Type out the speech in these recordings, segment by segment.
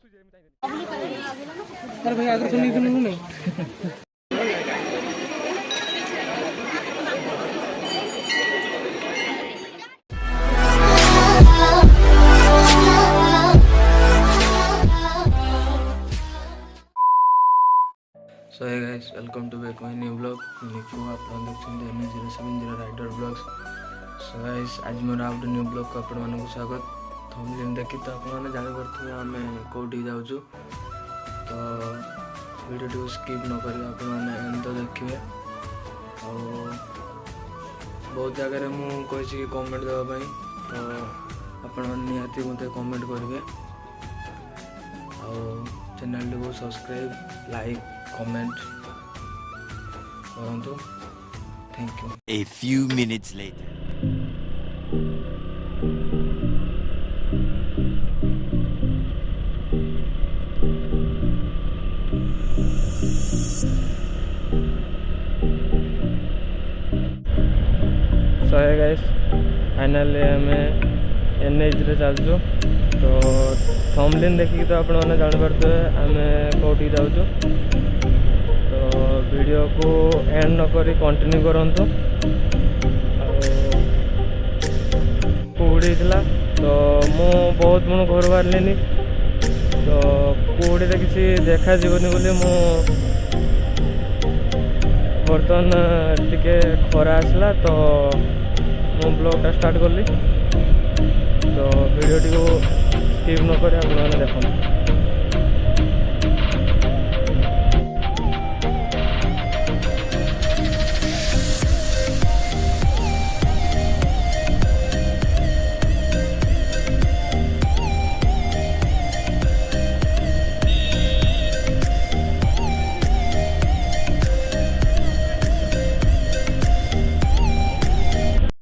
अरे भाई आगे सुनी सुनू नहीं So hey guys, welcome to back my new vlog. निको आप लोग देखते हैं 070 राइडर ब्लॉग्स. So guys, आज मोर आउट न्यू ब्लॉग को आपण मानक स्वागत. थंबनेल देखि तो आपण माने जानि परथि आमे कोठी जाउछु. तो वीडियो को स्किप न करी आपण माने एंड देखिए. और बहुत जगह रे मु कहिछि कि कमेंट देबा पई. तो आपण माने निहाती मते कमेंट करबे. और चैनल को सब्सक्राइब लाइक comment करूँ. Thank you. A few minutes later. So hey guys, finally हमें NH रे चलचु. तो थंबनेल देखिक तो आपण माने जानि परते आमे कोठी जाउछु. तो वीडियो को एंड न करी कंटिन्यू करंतु. कुड़ी थला तो मु बहुत मन घर बाहरलेनी. तो कुड़ी रे किसी देखा जीवनी बोली मु बर्तन टिके खरा आसला. तो मु ब्लॉगटा स्टार्ट करली. तो वीडियो टी को स्किप न करे आपण माने देखंतु.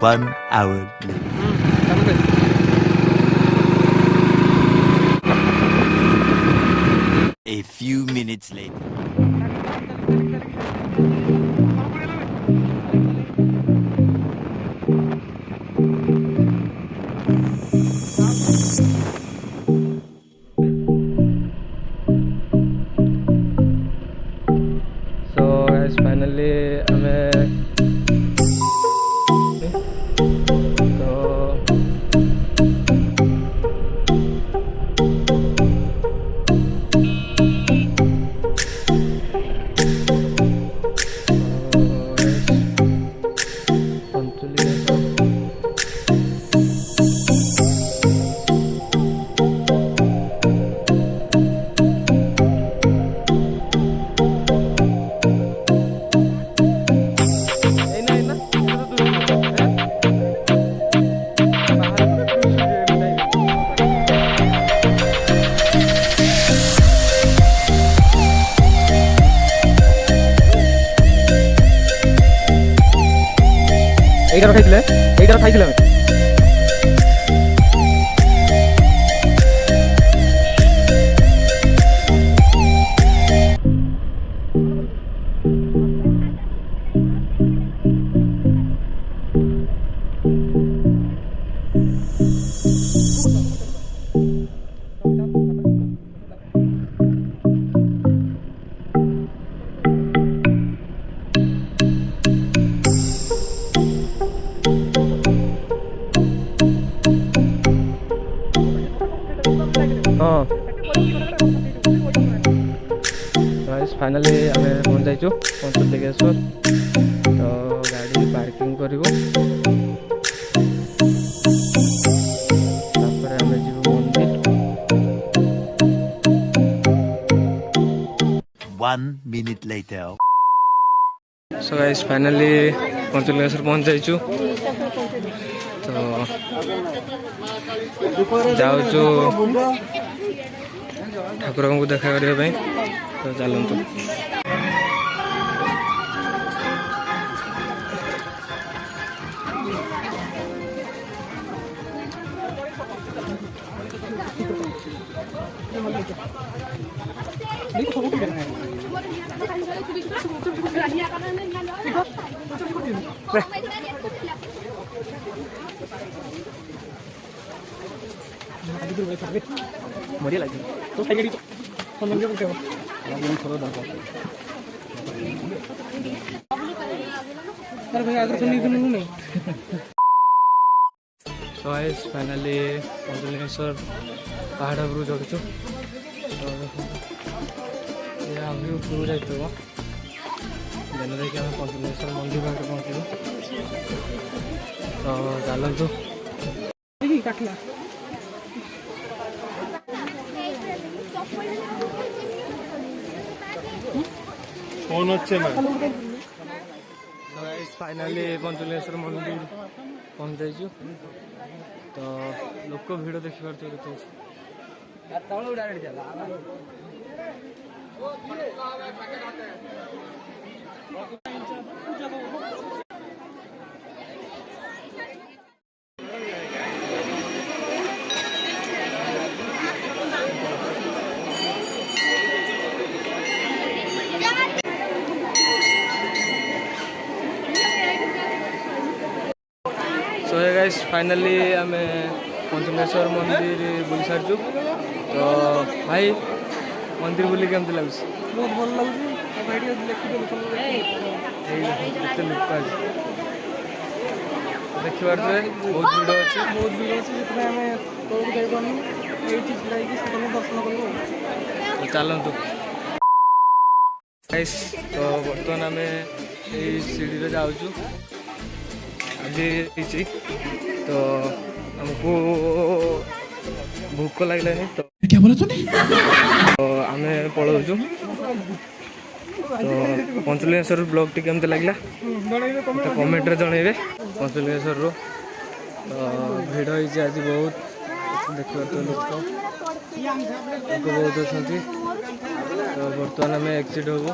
One hour later. A few minutes later. So guys, finally हमें এইটার খাইছিলাম. फाइनली आम पहुँच जाइचु पंचलिंगेश्वर. तो गाड़ी पार्किंग करूँ. तापर आम जीव मंदिर. 1 minute later. So guys finally Panchlingeshwar पहुँच जाइचु. तो जाऊचु ठाकुर को देखा करने. तो चलतु. मरिया लगे. तो खाई मंदिर को अरे भाई आगे सुनी नहीं सो गाइस फाइनाली पंचलिंगेश्वर पहाड़ उपरू चढ़ुचु तो ये आगे उपरू जाइए दिन देखिए आम पंचलिंगेश्वर मंदिर पाखे पहुँचू तो चलतु काटला फोन अच्छे ना फाइनाली पंचलिंगेश्वर मंदिर पहुँच जाइए तो लोक भिड़ देखिए सो है गाइस फाइनली आम पंचलिंगेश्वर मंदिर बुली सारी तो भाई मंदिर बुली केमती लगे बहुत भल लगे देखिए देखिए बहुत भिड़ अच्छे बहुत भीड़ अच्छे से आम तौक जापारू ये दर्शन करूँ तो चलतु गाइस तो बर्तमान आम सीढ़ी जाऊँ आगे तो हमको भूख लगे तो क्या बोला तूने तो आम पलाऊँ तो पंचलिंगेश्वर ब्लॉग टी केमती लगे तो कमेंट रे जनइबे पंचलिंगेश्वर रो तो भिड़ होती आज बहुत देखिए तो लोक बहुत अच्छा तो बर्तमान आम एक्सिट हबू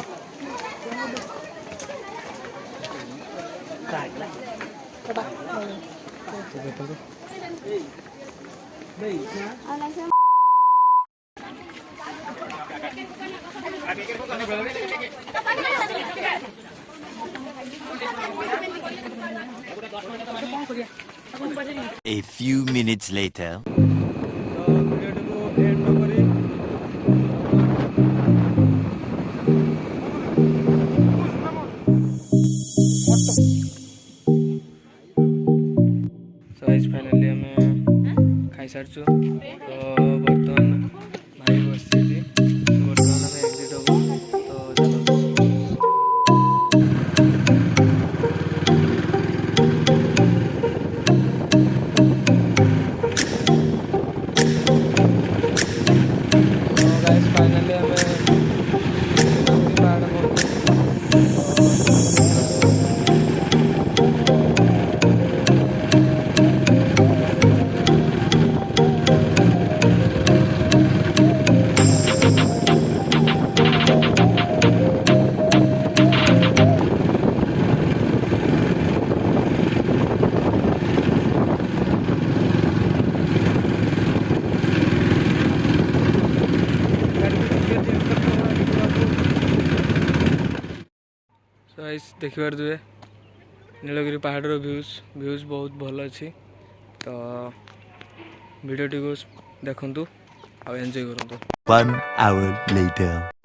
A few minutes later. Finally आम खाई सारी तो बर्तमान भाई बस बर्तमान आम एक्सिट हबू तो चलो फाइनाली आम पहाड़ देखिए नीलगिरी पहाड़ व्यूज बहुत भल अच्छी तो वीडियो टी को देखु और एंजॉय करूँ। 1 hour later.